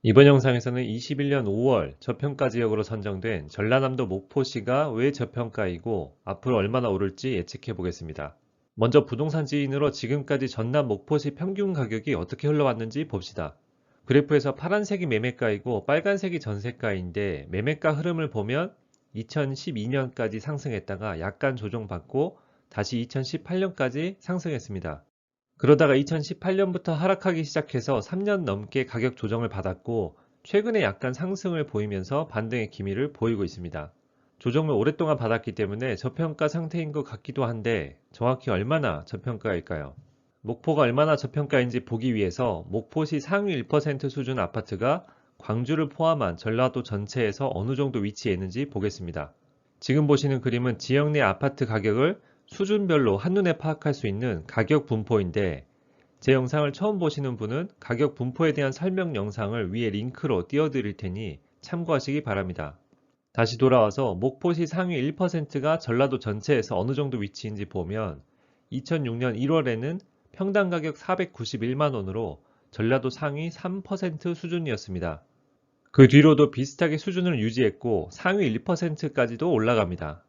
이번 영상에서는 21년 5월 저평가 지역으로 선정된 전라남도 목포시가 왜 저평가이고 앞으로 얼마나 오를지 예측해 보겠습니다. 먼저 부동산 지인으로 지금까지 전남 목포시 평균 가격이 어떻게 흘러왔는지 봅시다. 그래프에서 파란색이 매매가이고 빨간색이 전세가인데 매매가 흐름을 보면 2012년까지 상승했다가 약간 조정받고 다시 2018년까지 상승했습니다. 그러다가 2018년부터 하락하기 시작해서 3년 넘게 가격 조정을 받았고 최근에 약간 상승을 보이면서 반등의 기미를 보이고 있습니다. 조정을 오랫동안 받았기 때문에 저평가 상태인 것 같기도 한데 정확히 얼마나 저평가일까요? 목포가 얼마나 저평가인지 보기 위해서 목포시 상위 1% 수준 아파트가 광주를 포함한 전라도 전체에서 어느 정도 위치해 있는지 보겠습니다. 지금 보시는 그림은 지역 내 아파트 가격을 수준별로 한눈에 파악할 수 있는 가격 분포인데 제 영상을 처음 보시는 분은 가격 분포에 대한 설명 영상을 위에 링크로 띄워드릴 테니 참고하시기 바랍니다. 다시 돌아와서 목포시 상위 1%가 전라도 전체에서 어느 정도 위치인지 보면 2006년 1월에는 평당 가격 491만 원으로 전라도 상위 3% 수준이었습니다. 그 뒤로도 비슷하게 수준을 유지했고 상위 1%까지도 올라갑니다.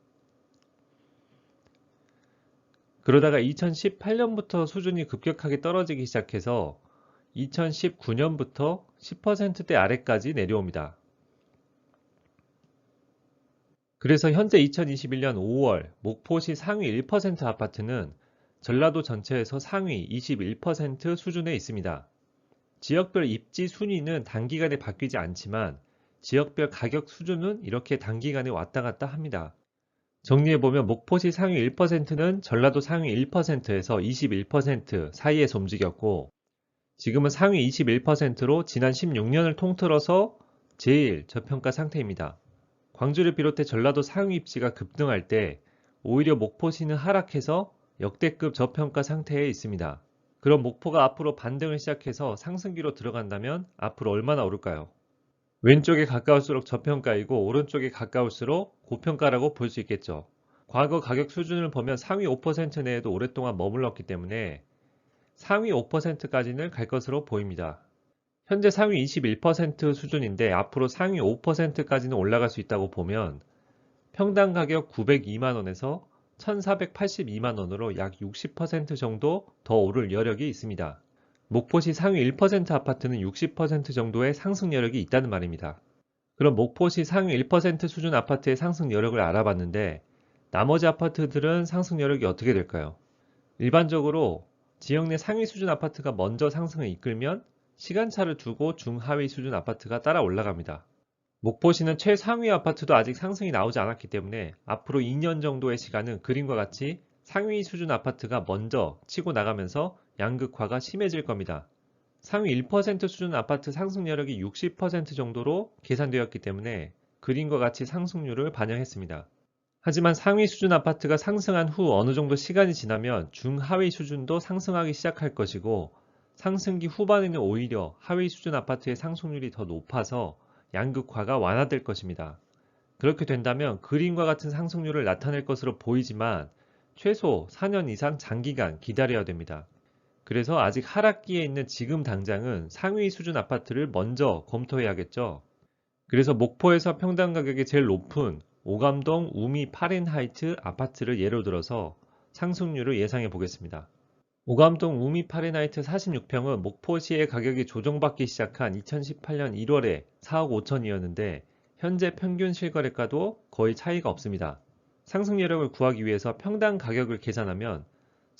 그러다가 2018년부터 수준이 급격하게 떨어지기 시작해서 2019년부터 10%대 아래까지 내려옵니다. 그래서 현재 2021년 5월 목포시 상위 1% 아파트는 전라도 전체에서 상위 21% 수준에 있습니다. 지역별 입지 순위는 단기간에 바뀌지 않지만 지역별 가격 수준은 이렇게 단기간에 왔다 갔다 합니다. 정리해보면 목포시 상위 1%는 전라도 상위 1%에서 21% 사이에서 움직였고 지금은 상위 21%로 지난 16년을 통틀어서 제일 저평가 상태입니다. 광주를 비롯해 전라도 상위 입지가 급등할 때 오히려 목포시는 하락해서 역대급 저평가 상태에 있습니다. 그럼 목포가 앞으로 반등을 시작해서 상승기로 들어간다면 앞으로 얼마나 오를까요? 왼쪽에 가까울수록 저평가이고 오른쪽에 가까울수록 고평가라고 볼 수 있겠죠. 과거 가격 수준을 보면 상위 5% 내에도 오랫동안 머물렀기 때문에 상위 5%까지는 갈 것으로 보입니다. 현재 상위 21% 수준인데 앞으로 상위 5%까지는 올라갈 수 있다고 보면 평당 가격 902만 원에서 1482만 원으로 약 60% 정도 더 오를 여력이 있습니다. 목포시 상위 1% 아파트는 60% 정도의 상승 여력이 있다는 말입니다. 그럼 목포시 상위 1% 수준 아파트의 상승 여력을 알아봤는데 나머지 아파트들은 상승 여력이 어떻게 될까요? 일반적으로 지역 내 상위 수준 아파트가 먼저 상승을 이끌면 시간차를 두고 중하위 수준 아파트가 따라 올라갑니다. 목포시는 최상위 아파트도 아직 상승이 나오지 않았기 때문에 앞으로 2년 정도의 시간은 그림과 같이 상위 수준 아파트가 먼저 치고 나가면서 양극화가 심해질 겁니다. 상위 1% 수준 아파트 상승 여력이 60% 정도로 계산되었기 때문에 그림과 같이 상승률을 반영했습니다. 하지만 상위 수준 아파트가 상승한 후 어느 정도 시간이 지나면 중하위 수준도 상승하기 시작할 것이고 상승기 후반에는 오히려 하위 수준 아파트의 상승률이 더 높아서 양극화가 완화될 것입니다. 그렇게 된다면 그림과 같은 상승률을 나타낼 것으로 보이지만 최소 4년 이상 장기간 기다려야 됩니다. 그래서 아직 하락기에 있는 지금 당장은 상위 수준 아파트를 먼저 검토해야겠죠. 그래서 목포에서 평당 가격이 제일 높은 오감동 우미 파렌하이트 아파트를 예로 들어서 상승률을 예상해 보겠습니다. 오감동 우미 파렌하이트 46평은 목포시의 가격이 조정받기 시작한 2018년 1월에 4억 5천이었는데 현재 평균 실거래가도 거의 차이가 없습니다. 상승 여력을 구하기 위해서 평당 가격을 계산하면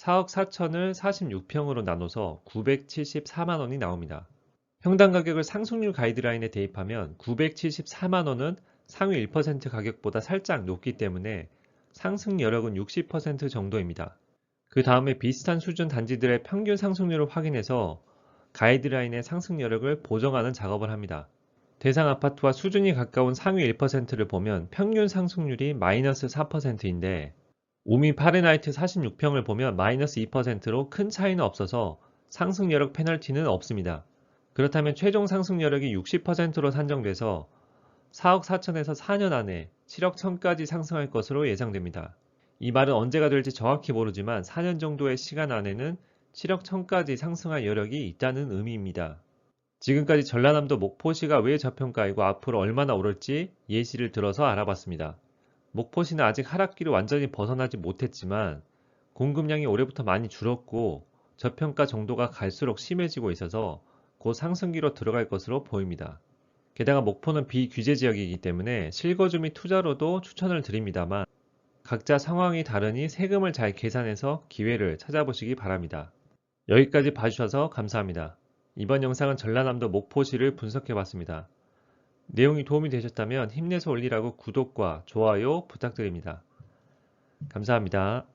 4억 4천을 46평으로 나눠서 974만 원이 나옵니다. 평당 가격을 상승률 가이드라인에 대입하면 974만 원은 상위 1% 가격보다 살짝 높기 때문에 상승 여력은 60% 정도입니다. 그 다음에 비슷한 수준 단지들의 평균 상승률을 확인해서 가이드라인의 상승 여력을 보정하는 작업을 합니다. 대상 아파트와 수준이 가까운 상위 1%를 보면 평균 상승률이 마이너스 4%인데 우미 파레나이트 46평을 보면 마이너스 2%로 큰 차이는 없어서 상승 여력 페널티는 없습니다. 그렇다면 최종 상승 여력이 60%로 산정돼서 4억 4천에서 4년 안에 7억 1천까지 상승할 것으로 예상됩니다. 이 말은 언제가 될지 정확히 모르지만 4년 정도의 시간 안에는 7억 1천까지 상승할 여력이 있다는 의미입니다. 지금까지 전라남도 목포시가 왜 저평가이고 앞으로 얼마나 오를지 예시를 들어서 알아봤습니다. 목포시는 아직 하락기를 완전히 벗어나지 못했지만 공급량이 올해부터 많이 줄었고 저평가 정도가 갈수록 심해지고 있어서 곧 상승기로 들어갈 것으로 보입니다. 게다가 목포는 비규제 지역이기 때문에 실거주 및 투자로도 추천을 드립니다만 각자 상황이 다르니 세금을 잘 계산해서 기회를 찾아보시기 바랍니다. 여기까지 봐주셔서 감사합니다. 이번 영상은 전라남도 목포시를 분석해봤습니다. 내용이 도움이 되셨다면 힘내서 올리라고 구독과 좋아요 부탁드립니다. 감사합니다.